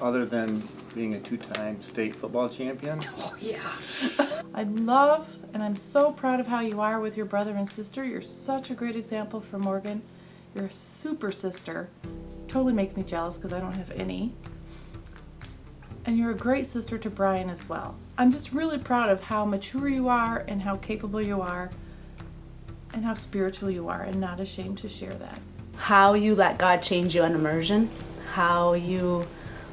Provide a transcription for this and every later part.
Other than being a two-time state football champion. Oh, yeah. I love and I'm so proud of how you are with your brother and sister. You're such a great example for Morgan. You're a super sister. Totally make me jealous because I don't have any. And you're a great sister to Brian as well. I'm just really proud of how mature you are and how capable you are and how spiritual you are, and not ashamed to share that. How you let God change you on immersion, how you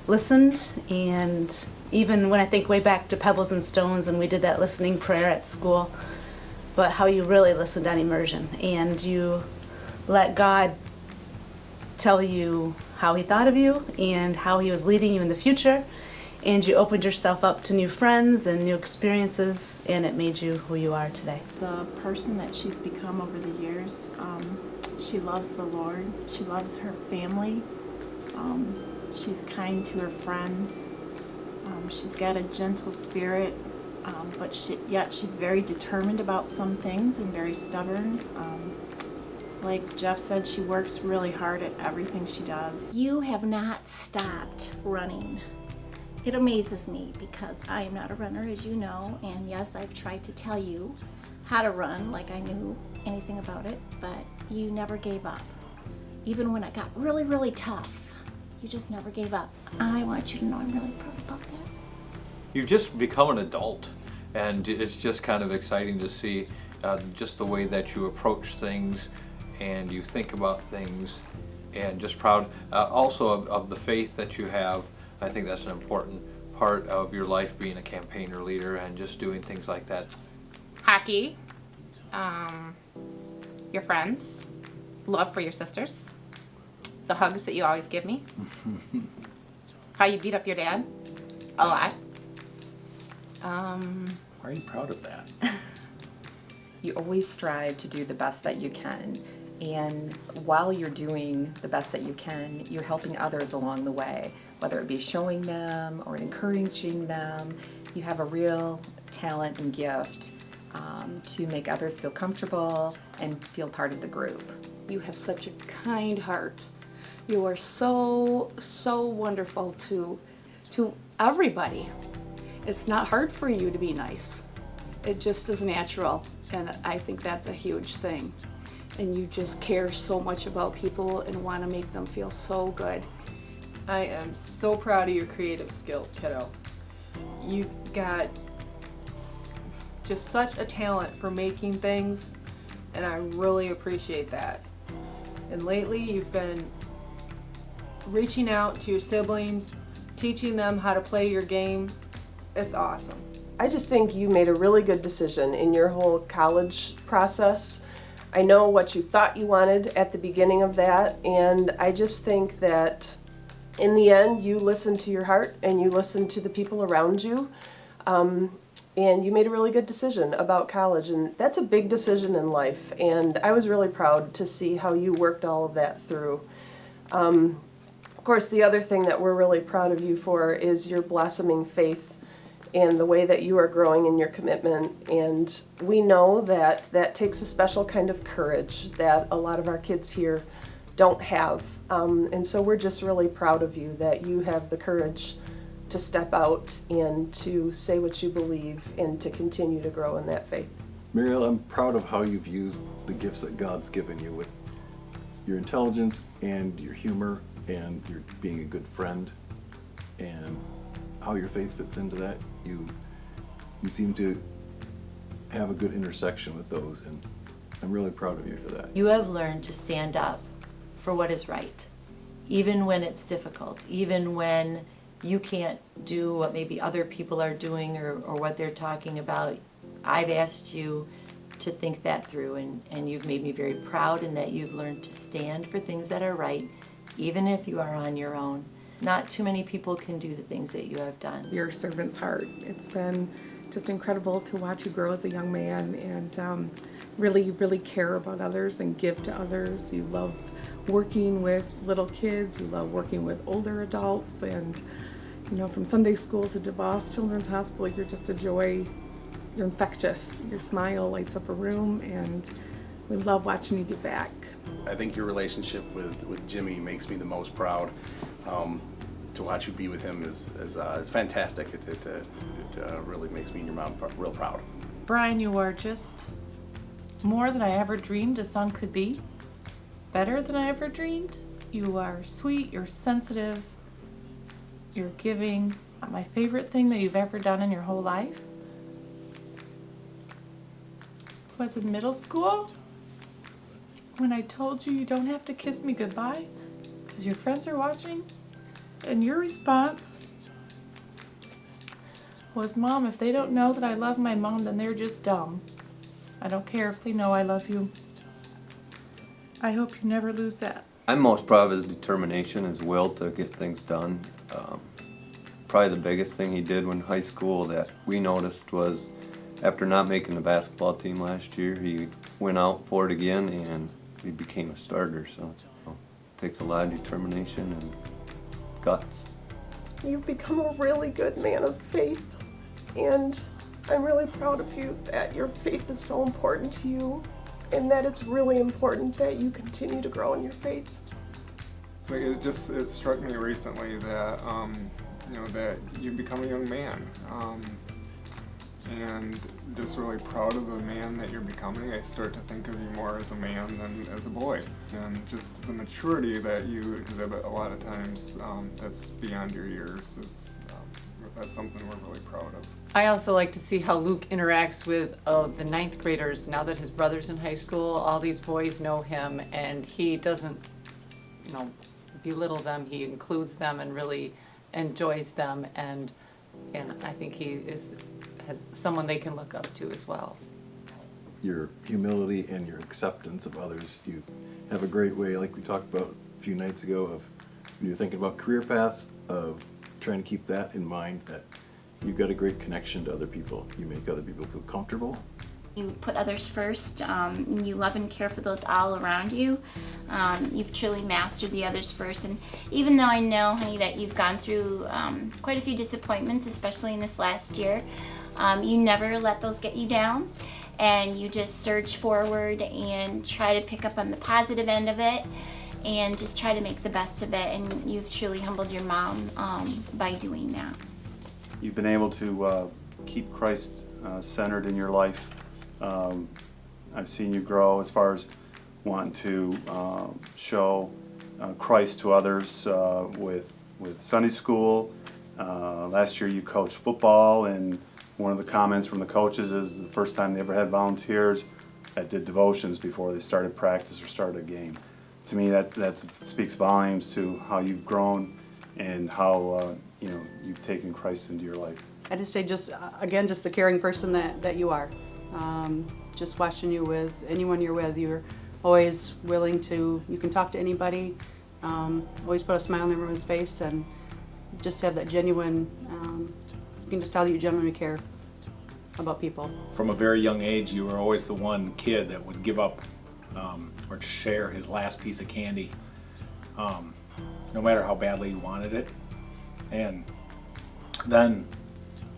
listened, and even when I think way back to Pebbles and Stones and we did that listening prayer at school, but how you really listened on immersion and you let God tell you how he thought of you and how he was leading you in the future, and you opened yourself up to new friends and new experiences, and it made you who you are today. The person that she's become over the years, she loves the Lord, she loves her family, she's kind to her friends, she's got a gentle spirit, but yet she's very determined about some things and very stubborn. Like Jeff said, she works really hard at everything she does. You have not stopped running. It amazes me because I am not a runner, as you know, and yes, I've tried to tell you how to run like I knew anything about it, but you never gave up. Even when it got really, really tough, you just never gave up. I want you to know I'm really proud about that. You've just become an adult, and it's just kind of exciting to see just the way that you approach things and you think about things, and just proud also of the faith that you have. I think that's an important part of your life, being a campaigner leader and just doing things like that. Hockey, your friends, love for your sisters, the hugs that you always give me, how you beat up your dad a lot. Why are you proud of that? You always strive to do the best that you can, and while you're doing the best that you can, you're helping others along the way, whether it be showing them or encouraging them. You have a real talent and gift to make others feel comfortable and feel part of the group. You have such a kind heart. You are so wonderful to everybody. It's not hard for you to be nice. It just is natural, and I think that's a huge thing. And you just care so much about people and want to make them feel so good. I am so proud of your creative skills, kiddo. You've got just such a talent for making things, and I really appreciate that. And lately you've been reaching out to your siblings, teaching them how to play your game. It's awesome. I just think you made a really good decision in your whole college process. I know what you thought you wanted at the beginning of that, and I just think that in the end you listened to your heart and you listened to the people around you, and you made a really good decision about college, and that's a big decision in life, and I was really proud to see how you worked all of that through. Of course, the other thing that we're really proud of you for is your blossoming faith and the way that you are growing in your commitment, and we know that that takes a special kind of courage that a lot of our kids here don't have, and so we're just really proud of you that you have the courage to step out and to say what you believe and to continue to grow in that faith. Mariel, I'm proud of how you've used the gifts that God's given you with your intelligence and your humor and your being a good friend, and how your faith fits into that. You seem to have a good intersection with those, and I'm really proud of you for that. You have learned to stand up for what is right, even when it's difficult, even when you can't do what maybe other people are doing or what they're talking about. I've asked you to think that through, and you've made me very proud in that you've learned to stand for things that are right, even if you are on your own. Not too many people can do the things that you have done. Your servant's heart. It's been just incredible to watch you grow as a young man and really, really care about others and give to others. You love working with little kids. You love working with older adults. And, you know, from Sunday school to DeVos Children's Hospital, you're just a joy. You're infectious. Your smile lights up a room, and we love watching you get back. I think your relationship with Jimmy makes me the most proud. to watch you be with him is fantastic. It really makes me and your mom real proud. Brian, you are just more than I ever dreamed a son could be. Better than I ever dreamed. You are sweet, you're sensitive, you're giving. My favorite thing that you've ever done in your whole life was in middle school when I told you you don't have to kiss me goodbye because your friends are watching. And your response was, Mom, if they don't know that I love my mom, then they're just dumb. I don't care if they know I love you. I hope you never lose that. I'm most proud of his determination, his will to get things done. Probably the biggest thing he did when high school that we noticed was after not making the basketball team last year, he went out for it again and he became a starter. So it takes a lot of determination and guts. You've become a really good man of faith, and I'm really proud of you that your faith is so important to you, and that it's really important that you continue to grow in your faith. It's like it struck me recently that that you become a young man, and just really proud of the man that you're becoming. I start to think of you more as a man than as a boy, and just the maturity that you exhibit a lot of times that's beyond your years is that's something we're really proud of. I also like to see how Luke interacts with the 9th graders now that his brother's in high school. All these boys know him, and he doesn't, belittle them. He includes them and really enjoys them, and I think he has someone they can look up to as well. Your humility and your acceptance of others. You have a great way, like we talked about a few nights ago, of when you're thinking about career paths, of trying to keep that in mind, that you've got a great connection to other people. You make other people feel comfortable. You put others first. You love and care for those all around you. You've truly mastered the others first. And even though I know, honey, that you've gone through quite a few disappointments, especially in this last year, you never let those get you down. And you just surge forward and try to pick up on the positive end of it and just try to make the best of it. And you've truly humbled your mom by doing that. You've been able to keep Christ centered in your life. I've seen you grow as far as wanting to show Christ to others with Sunday school. Last year you coached football, and one of the comments from the coaches is the first time they ever had volunteers that did devotions before they started practice or started a game. To me, that speaks volumes to how you've grown and how you've taken Christ into your life. I just say, just the caring person that you are. Just watching you with anyone you're with, you're always willing to. You can talk to anybody. Always put a smile on everyone's face, and just have that genuine. You can just tell that you genuinely care about people. From a very young age, you were always the one kid that would give up or share his last piece of candy, no matter how badly you wanted it. And then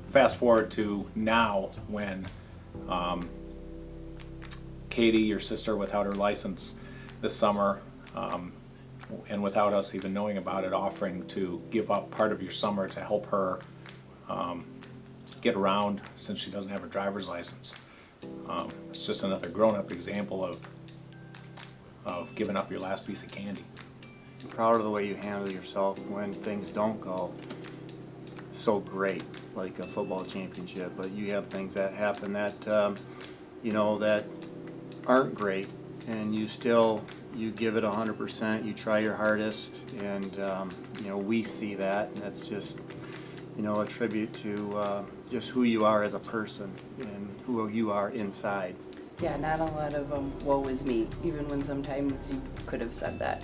fast forward to now, when Katie, your sister, without her license this summer, and without us even knowing about it, offering to give up part of your summer to help her get around since she doesn't have a driver's license. It's just another grown-up example of giving up your last piece of candy. I'm proud of the way you handle yourself when things don't go so great, like a football championship, but you have things that happen that that aren't great, and you give it 100%, you try your hardest, and we see that, and that's just a tribute to just who you are as a person and who you are inside. Yeah, not a lot of woe is me, even when sometimes you could have said that.